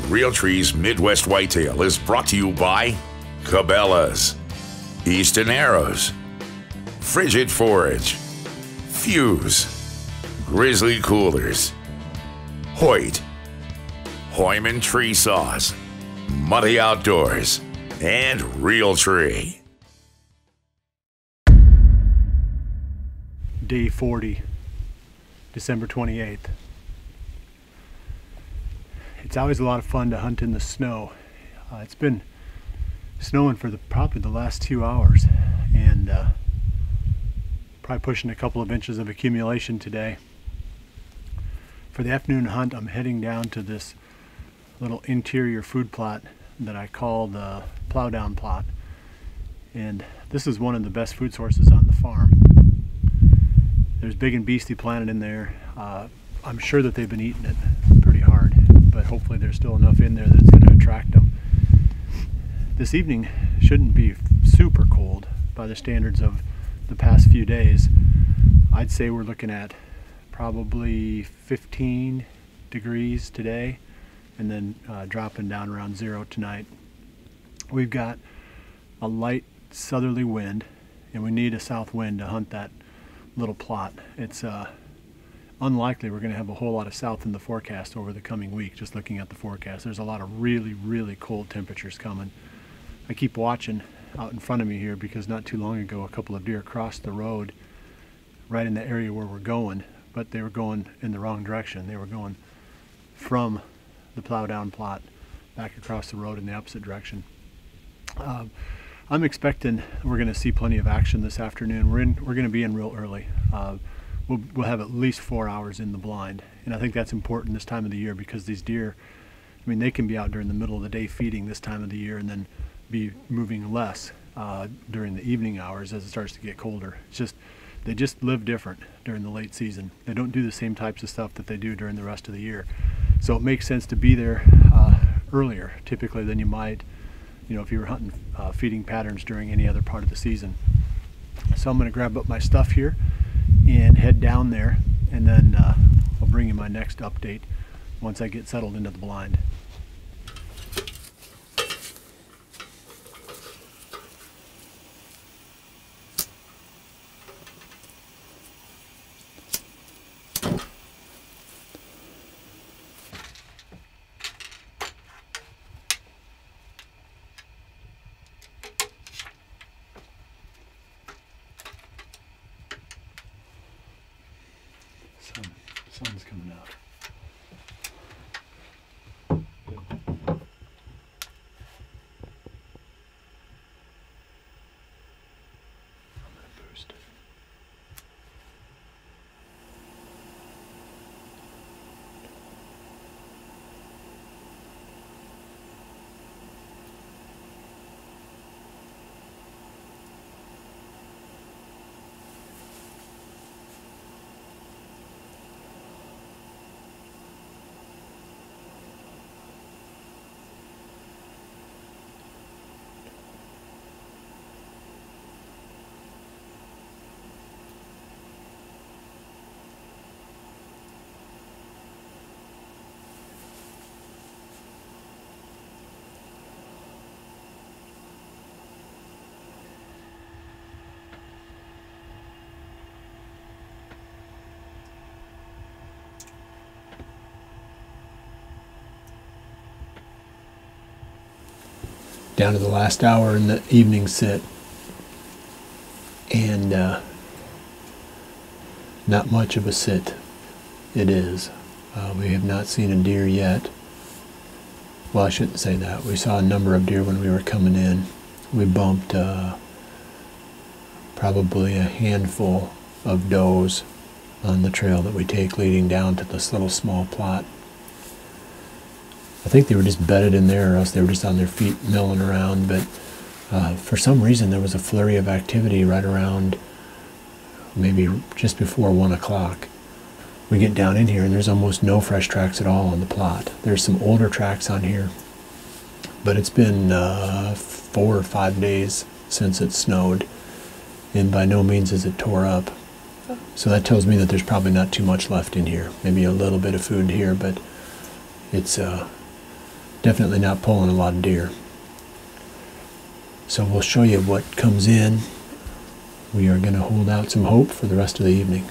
Realtree's Midwest Whitetail is brought to you by Cabela's, Easton Arrows, Frigid Forage, Fuse, Grizzly Coolers, Hoyt, Hoyman Tree Saws, Muddy Outdoors, and Realtree. Day 40, December 28th. It's always a lot of fun to hunt in the snow. It's been snowing for probably the last 2 hours, and probably pushing a couple of inches of accumulation today. For the afternoon hunt, I'm heading down to this little interior food plot that I call the Plow Down Plot, and this is one of the best food sources on the farm. There's big and beastie planted in there. I'm sure that they've been eating it pretty hard, but hopefully there's still enough in there that it's going to attract them. This evening shouldn't be super cold by the standards of the past few days. I'd say we're looking at probably 15 degrees today, and then dropping down around 0 tonight. We've got a light southerly wind, and we need a south wind to hunt that little plot. It's unlikely we're going to have a whole lot of south in the forecast over the coming week. Just looking at the forecast, there's a lot of really cold temperatures coming. I keep watching out in front of me here because not too long ago a couple of deer crossed the road right in the area where we're going, but they were going in the wrong direction. They were going from the Plow Down Plot back across the road in the opposite direction. I'm expecting we're going to see plenty of action this afternoon. We're going to be in real early. We'll have at least 4 hours in the blind, and I think that's important this time of the year because these deer, I mean, they can be out during the middle of the day feeding this time of the year and then be moving less during the evening hours as it starts to get colder. It's just, they just live different during the late season. They don't do the same types of stuff that they do during the rest of the year. So it makes sense to be there earlier typically than you might, you know, if you were hunting feeding patterns during any other part of the season. So I'm going to grab up my stuff here and head down there, and then I'll bring you my next update once I get settled into the blind. Sun's coming out. I'm going to boost it. Down to the last hour in the evening sit, and not much of a sit it is. We have not seen a deer yet. Well, I shouldn't say that. We saw a number of deer when we were coming in. We bumped probably a handful of does on the trail that we take leading down to this little small plot. I think they were just bedded in there, or else they were just on their feet milling around, but for some reason there was a flurry of activity right around maybe just before 1 o'clock. We get down in here and there's almost no fresh tracks at all on the plot. There's some older tracks on here, but it's been 4 or 5 days since it snowed, and by no means is it tore up. So that tells me that there's probably not too much left in here. Maybe a little bit of food here, but it's definitely not pulling a lot of deer. So we'll show you what comes in. We are going to hold out some hope for the rest of the evening.